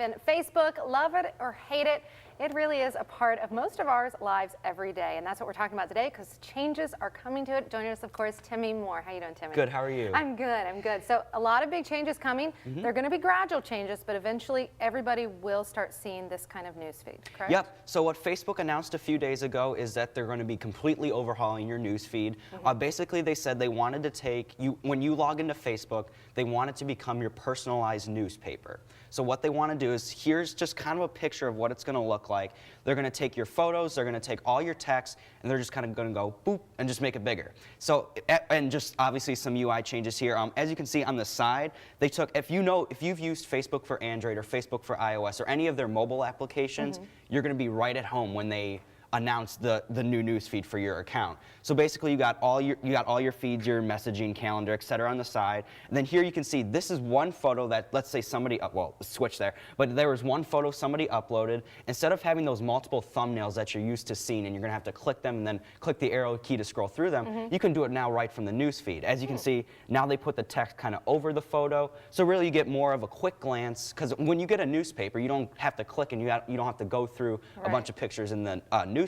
And Facebook, love it or hate it, it really is a part of most of our lives every day. And that's what we're talking about today because changes are coming to it. Joining us, of course, Timmy Moore. How you doing, Timmy? Good. How are you? I'm good. I'm good. So a lot of big changes coming. They're going to be gradual changes, but eventually everybody will start seeing this kind of newsfeed, correct? Yep. So what Facebook announced a few days ago is that they're going to be completely overhauling your newsfeed. Basically, they said they wanted to take you, when you log into Facebook, they want it to become your personalized newspaper. So what they want to do is, here's just kind of a picture of what it's going to look like. They're going to take your photos, they're going to take all your text, and they're just kind of going to go boop and just make it bigger. So, and just obviously some UI changes here. As you can see on the side, they took, if you've used Facebook for Android or Facebook for iOS or any of their mobile applications, you're going to be right at home when they announce the new news feed for your account. So basically you got all your feeds, your messaging, calendar, etc. on the side. And then here you can see this is one photo that, let's say somebody, well, switch there, but there was one photo somebody uploaded. Instead of having those multiple thumbnails that you're used to seeing and you're gonna have to click them and then click the arrow key to scroll through them, you can do it now right from the news feed. As you can see, now they put the text kind of over the photo. So really you get more of a quick glance, because when you get a newspaper, you don't have to click and you don't have to go through a bunch of pictures in the newspaper.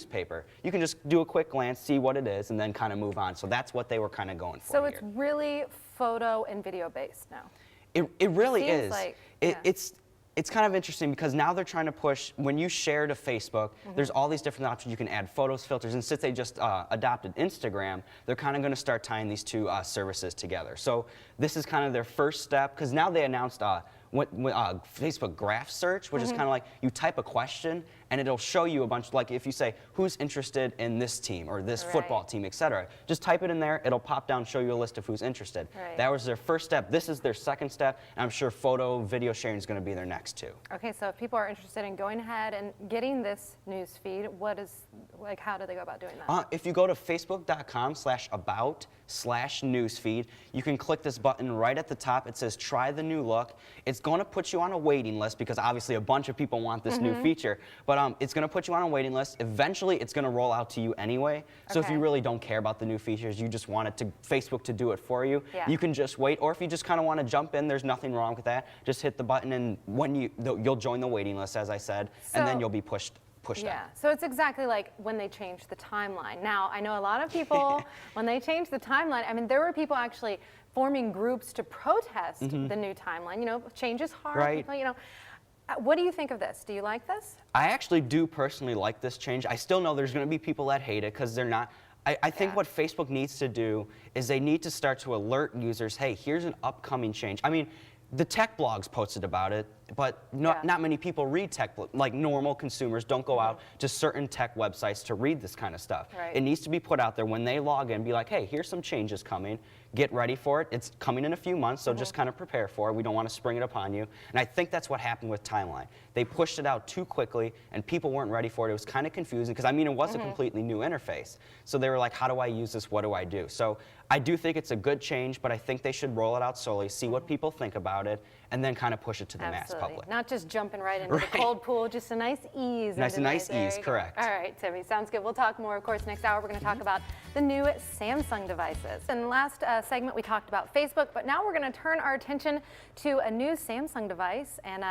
You can just do a quick glance, see what it is, and then kind of move on. So that's what they were kind of going for. So it's really photo and video based now. It really is. Like, It's kind of interesting because now they're trying to push, when you share to Facebook, there's all these different options. You can add photos, filters, and since they just adopted Instagram, they're kind of going to start tying these two services together. So this is kind of their first step, because now they announced Facebook graph search, which is kind of like you type a question and it'll show you a bunch, like if you say who's interested in this team or this football team, etc. Just type it in there, it'll pop down, show you a list of who's interested. That was their first step. This is their second step, and I'm sure photo, video sharing is going to be their next two. Okay, so if people are interested in going ahead and getting this news feed, how do they go about doing that? If you go to facebook.com/about/newsfeed, you can click this button right at the top. It says try the new look. It's going to put you on a waiting list because obviously a bunch of people want this new feature, but it's going to put you on a waiting list. Eventually it's going to roll out to you anyway. So if you really don't care about the new features, you just want Facebook to do it for you, you can just wait. Or if you just kind of want to jump in, there's nothing wrong with that. Just hit the button and when you'll join the waiting list, as I said, and then you'll be pushed out. So it's exactly like when they changed the timeline. Now, I know a lot of people, when they changed the timeline, I mean, there were people actually forming groups to protest the new timeline. You know, change is hard. People, you know. What do you think of this? Do you like this? I actually do personally like this change. I still know there's going to be people that hate it because they're not. I think what Facebook needs to do is they need to start to alert users, hey, here's an upcoming change. I mean, the tech blogs posted about it, but not many people read tech, like normal consumers don't go out to certain tech websites to read this kind of stuff. It needs to be put out there when they log in, be like, hey, here's some changes coming. Get ready for it. It's coming in a few months, so just kind of prepare for it. We don't want to spring it upon you. And I think that's what happened with Timeline. They pushed it out too quickly, and people weren't ready for it. It was kind of confusing, because I mean, it was a completely new interface. So they were like, how do I use this? What do I do? So I do think it's a good change, but I think they should roll it out slowly, see what people think about it, and then kind of push it to the mass public. Not just jumping right into the cold pool, just a nice ease. Nice ease, correct. All right, Timmy, sounds good. We'll talk more, of course, next hour. We're going to talk about the new Samsung devices. In the last segment, we talked about Facebook, but now we're going to turn our attention to a new Samsung device. And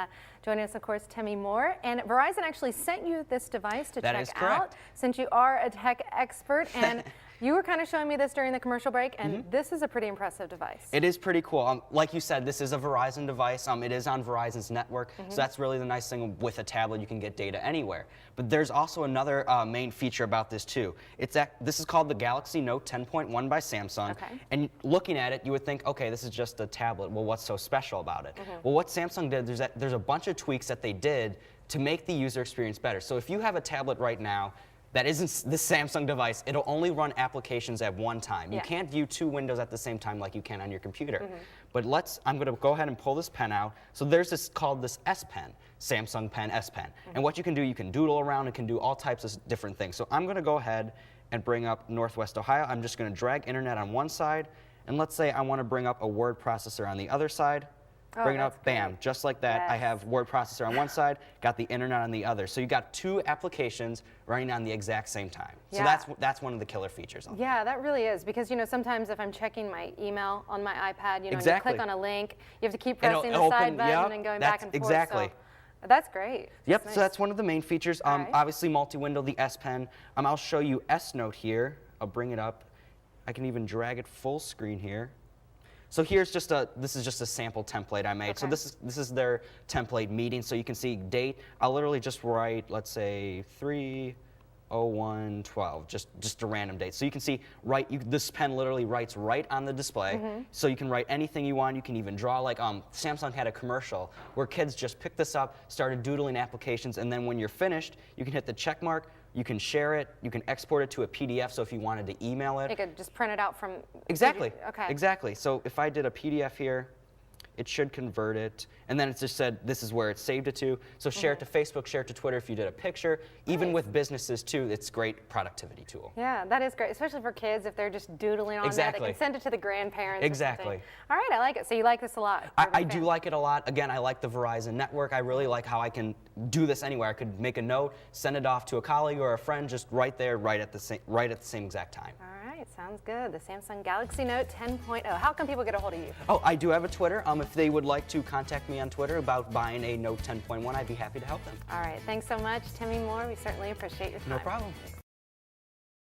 joining us, of course, Timmy Moore. And Verizon actually sent you this device to check out, since you are a tech expert. And you were kind of showing me this during the commercial break, and this is a pretty impressive device. It is pretty cool. Like you said, this is a Verizon device. It is on Verizon's network, so that's really the nice thing with a tablet. You can get data anywhere. But there's also another main feature about this too. This is called the Galaxy Note 10.1 by Samsung. And looking at it, you would think, okay, this is just a tablet. Well, what's so special about it? Well, what Samsung did, there's a bunch of tweaks that they did to make the user experience better. So if you have a tablet right now that isn't this Samsung device, it'll only run applications at one time. You can't view two windows at the same time like you can on your computer. But I'm gonna go ahead and pull this pen out. So there's this called this S Pen, Samsung Pen, S Pen. And what you can do, you can doodle around, it can do all types of different things. So I'm gonna go ahead and bring up Northwest Ohio. I'm just gonna drag internet on one side, and let's say I wanna bring up a word processor on the other side. Bring it up, bam, just like that. I have word processor on one side, got the internet on the other. So you got two applications running on the exact same time. So that's one of the killer features. Yeah, that really is, because you know, sometimes if I'm checking my email on my iPad, you know, and you click on a link, you have to keep pressing the side button and going back and forth. Exactly. So That's great. Yep, Nice. so that's one of the main features. All right. Obviously multi-window, the S Pen. I'll show you S Note here. I'll bring it up. I can even drag it full screen here. So here's this is just a sample template I made. Okay. So this is their template meeting. So you can see date. I'll literally just write, let's say 3/01/12, just a random date. So you can see this pen literally writes right on the display. So you can write anything you want. You can even draw. Like Samsung had a commercial where kids just picked this up, started doodling applications, and then when you're finished, you can hit the check mark. You can share it. You can export it to a PDF. So if you wanted to email it, You could just print it out from. exactly. Okay. Exactly. So if I did a PDF here, it should convert it, and then it just said this is where it saved it to. So share it to Facebook, share it to Twitter if you did a picture. Even with businesses too, it's a great productivity tool. Yeah, that is great, especially for kids if they're just doodling on Exactly. that. They can send it to the grandparents. or Exactly. something. All right, I like it. So you like this a lot. You're a I big do fan. like it a lot. Again, I like the Verizon network. I really like how I can do this anywhere. I could make a note, send it off to a colleague or a friend, just right there, right at the same exact time. All right, sounds good. The Samsung Galaxy Note 10.0. How can people get a hold of you? Oh, I do have a Twitter. If they would like to contact me on Twitter about buying a Note 10.1, I'd be happy to help them. All right, thanks so much, Timmy Moore. We certainly appreciate your time. No problem.